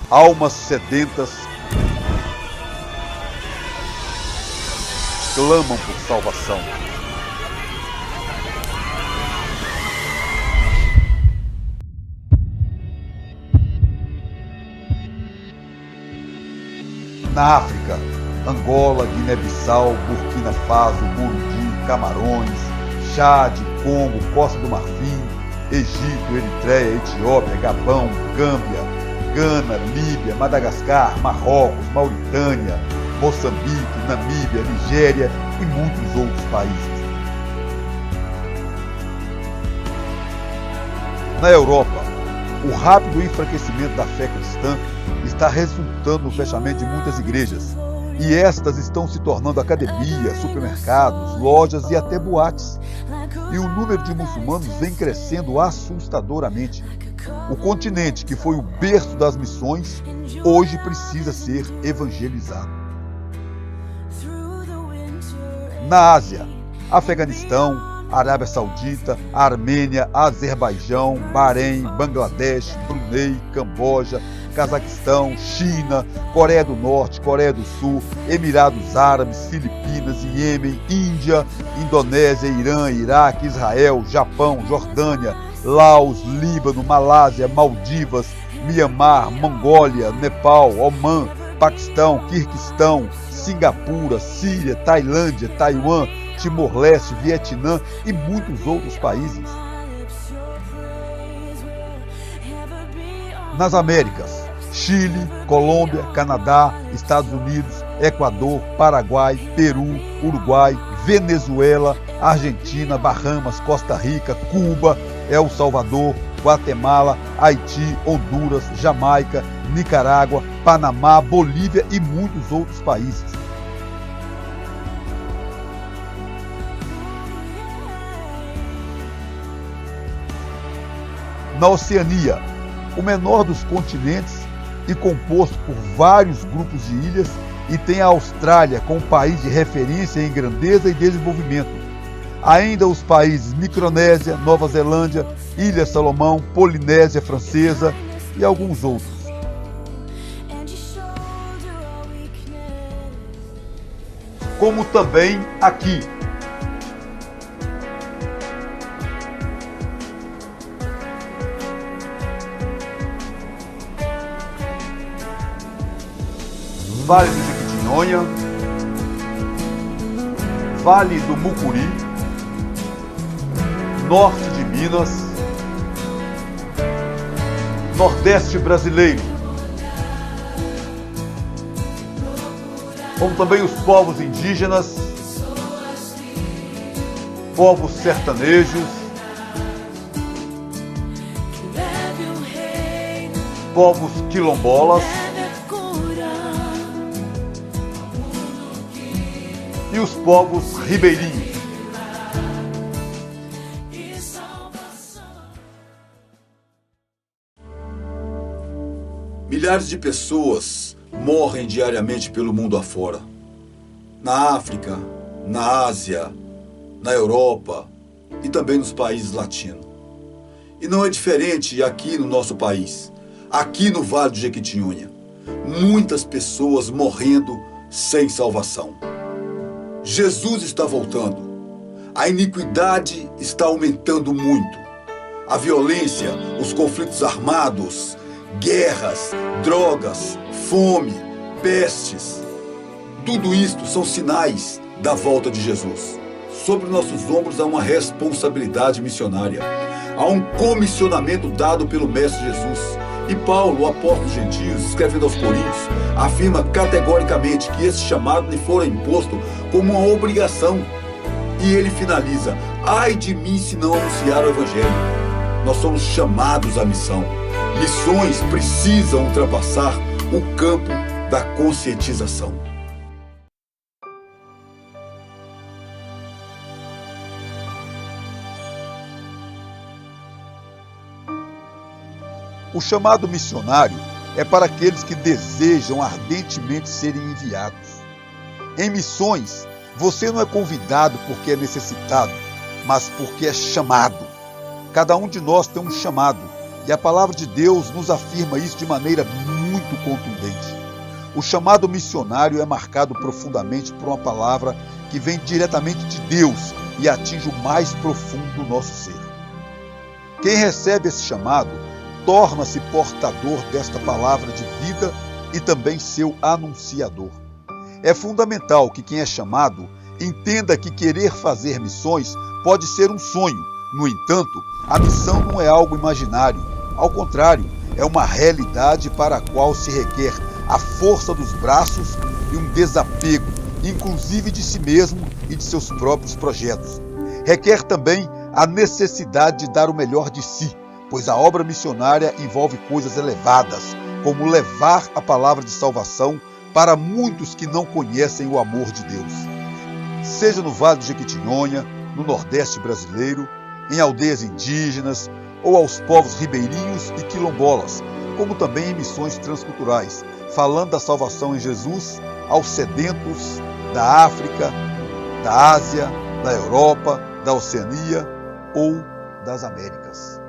Almas sedentas clamam por salvação. Na África, Angola, Guiné-Bissau, Burkina Faso, Burundi, Camarões, Chade, Congo, Costa do Marfim, Egito, Eritreia, Etiópia, Gabão, Gâmbia, Gana, Líbia, Madagascar, Marrocos, Mauritânia, Moçambique, Namíbia, Nigéria e muitos outros países. Na Europa, o rápido enfraquecimento da fé cristã está resultando no fechamento de muitas igrejas, e estas estão se tornando academias, supermercados, lojas e até boates. E o número de muçulmanos vem crescendo assustadoramente. O continente, que foi o berço das missões, hoje precisa ser evangelizado. Na Ásia, Afeganistão, Arábia Saudita, Armênia, Azerbaijão, Bahrein, Bangladesh, Brunei, Camboja, Cazaquistão, China, Coreia do Norte, Coreia do Sul, Emirados Árabes, Filipinas, Iêmen, Índia, Indonésia, Irã, Iraque, Israel, Japão, Jordânia, Laos, Líbano, Malásia, Maldivas, Mianmar, Mongólia, Nepal, Omã, Paquistão, Quirguistão, Singapura, Síria, Tailândia, Taiwan, Timor-Leste, Vietnã e muitos outros países. Nas Américas, Chile, Colômbia, Canadá, Estados Unidos, Equador, Paraguai, Peru, Uruguai, Venezuela, Argentina, Bahamas, Costa Rica, Cuba, El Salvador, Guatemala, Haiti, Honduras, Jamaica, Nicarágua, Panamá, Bolívia e muitos outros países. Na Oceania, o menor dos continentes e composto por vários grupos de ilhas, e tem a Austrália como país de referência em grandeza e desenvolvimento. Ainda os países Micronésia, Nova Zelândia, Ilha Salomão, Polinésia Francesa e alguns outros. Como também aqui. Vale do Jequitinhonha, Vale do Mucuri, Norte de Minas, Nordeste brasileiro, como também os povos indígenas, povos sertanejos, povos quilombolas e os povos ribeirinhos. Milhares de pessoas morrem diariamente pelo mundo afora. Na África, na Ásia, na Europa e também nos países latinos. E não é diferente aqui no nosso país, aqui no Vale do Jequitinhonha. Muitas pessoas morrendo sem salvação. Jesus está voltando. A iniquidade está aumentando muito. A violência, os conflitos armados, guerras, drogas, fome, pestes. Tudo isto são sinais da volta de Jesus. Sobre nossos ombros há uma responsabilidade missionária. Há um comissionamento dado pelo Mestre Jesus. E Paulo, o apóstolo dos gentios, escrevendo aos Coríntios, afirma categoricamente que esse chamado lhe fora imposto como uma obrigação. E ele finaliza: ai de mim se não anunciar o Evangelho. Nós somos chamados à missão. Missões precisam ultrapassar o campo da conscientização. O chamado missionário é para aqueles que desejam ardentemente serem enviados. Em missões, você não é convidado porque é necessitado, mas porque é chamado. Cada um de nós tem um chamado, e a palavra de Deus nos afirma isso de maneira muito contundente. O chamado missionário é marcado profundamente por uma palavra que vem diretamente de Deus e atinge o mais profundo do nosso ser. Quem recebe esse chamado torna-se portador desta palavra de vida e também seu anunciador. É fundamental que quem é chamado entenda que querer fazer missões pode ser um sonho. No entanto, a missão não é algo imaginário. Ao contrário, é uma realidade para a qual se requer a força dos braços e um desapego, inclusive de si mesmo e de seus próprios projetos. Requer também a necessidade de dar o melhor de si, pois a obra missionária envolve coisas elevadas, como levar a palavra de salvação para muitos que não conhecem o amor de Deus. Seja no Vale do Jequitinhonha, no Nordeste brasileiro, em aldeias indígenas ou aos povos ribeirinhos e quilombolas, como também em missões transculturais, falando da salvação em Jesus aos sedentos da África, da Ásia, da Europa, da Oceania ou das Américas.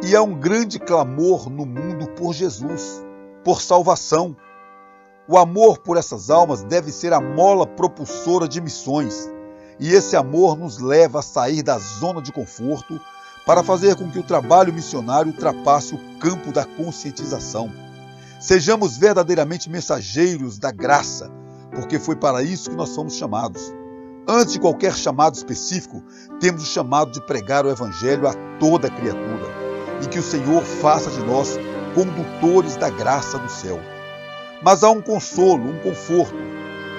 E há um grande clamor no mundo por Jesus, por salvação. O amor por essas almas deve ser a mola propulsora de missões. E esse amor nos leva a sair da zona de conforto para fazer com que o trabalho missionário ultrapasse o campo da conscientização. Sejamos verdadeiramente mensageiros da graça, porque foi para isso que nós fomos chamados. Antes de qualquer chamado específico, temos o chamado de pregar o Evangelho a toda criatura, e que o Senhor faça de nós condutores da graça do céu. Mas há um consolo, um conforto.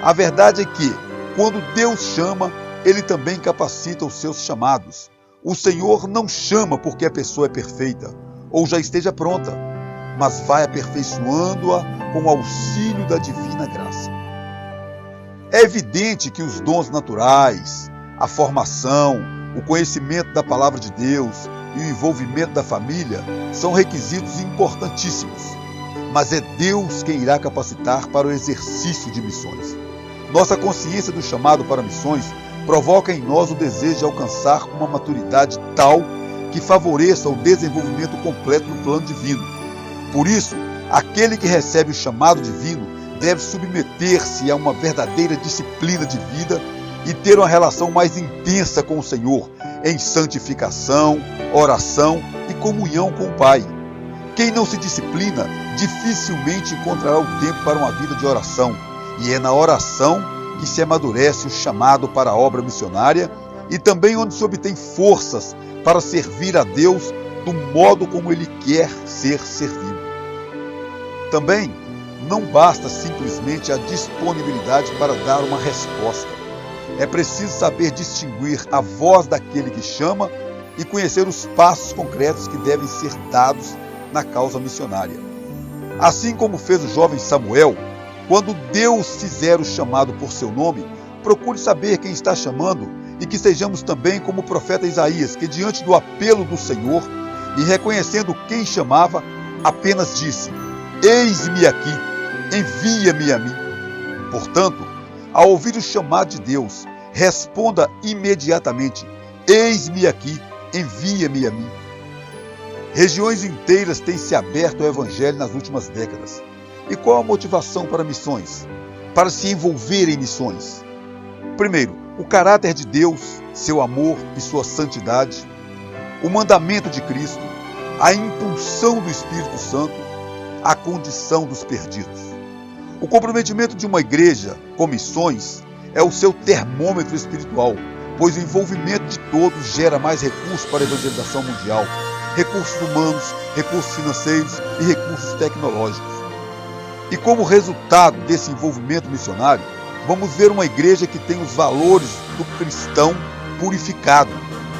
A verdade é que, quando Deus chama, Ele também capacita os seus chamados. O Senhor não chama porque a pessoa é perfeita, ou já esteja pronta, mas vai aperfeiçoando-a com o auxílio da divina graça. É evidente que os dons naturais, a formação, o conhecimento da palavra de Deus e o envolvimento da família são requisitos importantíssimos, mas é Deus quem irá capacitar para o exercício de missões. Nossa consciência do chamado para missões provoca em nós o desejo de alcançar uma maturidade tal que favoreça o desenvolvimento completo do plano divino. Por isso, aquele que recebe o chamado divino deve submeter-se a uma verdadeira disciplina de vida e ter uma relação mais intensa com o Senhor, em santificação, oração e comunhão com o Pai. Quem não se disciplina dificilmente encontrará o tempo para uma vida de oração, e é na oração que se amadurece o chamado para a obra missionária e também onde se obtém forças para servir a Deus do modo como Ele quer ser servido. Também não basta simplesmente a disponibilidade para dar uma resposta. É preciso saber distinguir a voz daquele que chama e conhecer os passos concretos que devem ser dados na causa missionária. Assim como fez o jovem Samuel, quando Deus fizer o chamado por seu nome, procure saber quem está chamando e que sejamos também como o profeta Isaías, que diante do apelo do Senhor e reconhecendo quem chamava, apenas disse: "Eis-me aqui, envia-me a mim". Portanto, ao ouvir o chamado de Deus, responda imediatamente: "Eis-me aqui, envia-me a mim". Regiões inteiras têm se aberto ao Evangelho nas últimas décadas. E qual a motivação para missões? Para se envolver em missões? Primeiro, o caráter de Deus, seu amor e sua santidade, o mandamento de Cristo, a impulsão do Espírito Santo, a condição dos perdidos. O comprometimento de uma igreja com missões é o seu termômetro espiritual, pois o envolvimento de todos gera mais recursos para a evangelização mundial, recursos humanos, recursos financeiros e recursos tecnológicos. E como resultado desse envolvimento missionário, vamos ver uma igreja que tem os valores do cristão purificado,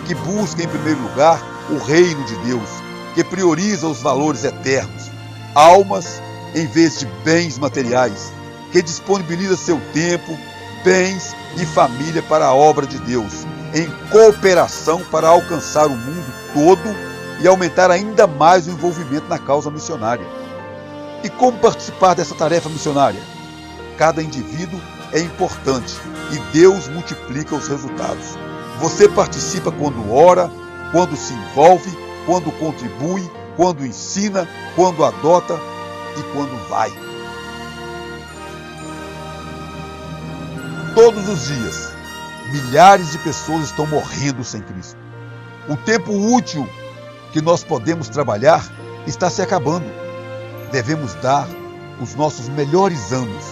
que busca em primeiro lugar o reino de Deus, que prioriza os valores eternos, almas em vez de bens materiais, que disponibiliza seu tempo, bens e família para a obra de Deus, em cooperação para alcançar o mundo todo e aumentar ainda mais o envolvimento na causa missionária. E como participar dessa tarefa missionária? Cada indivíduo é importante e Deus multiplica os resultados. Você participa quando ora, quando se envolve, quando contribui, quando ensina, quando adota e quando vai. Todos os dias, milhares de pessoas estão morrendo sem Cristo. O tempo útil que nós podemos trabalhar está se acabando. Devemos dar os nossos melhores anos.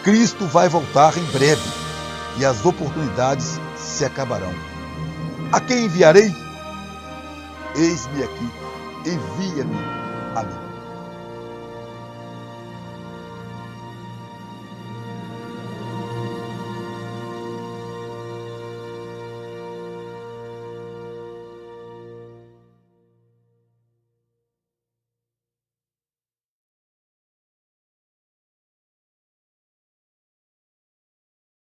Cristo vai voltar em breve e as oportunidades se acabarão. A quem enviarei? Eis-me aqui, envia-me a mim.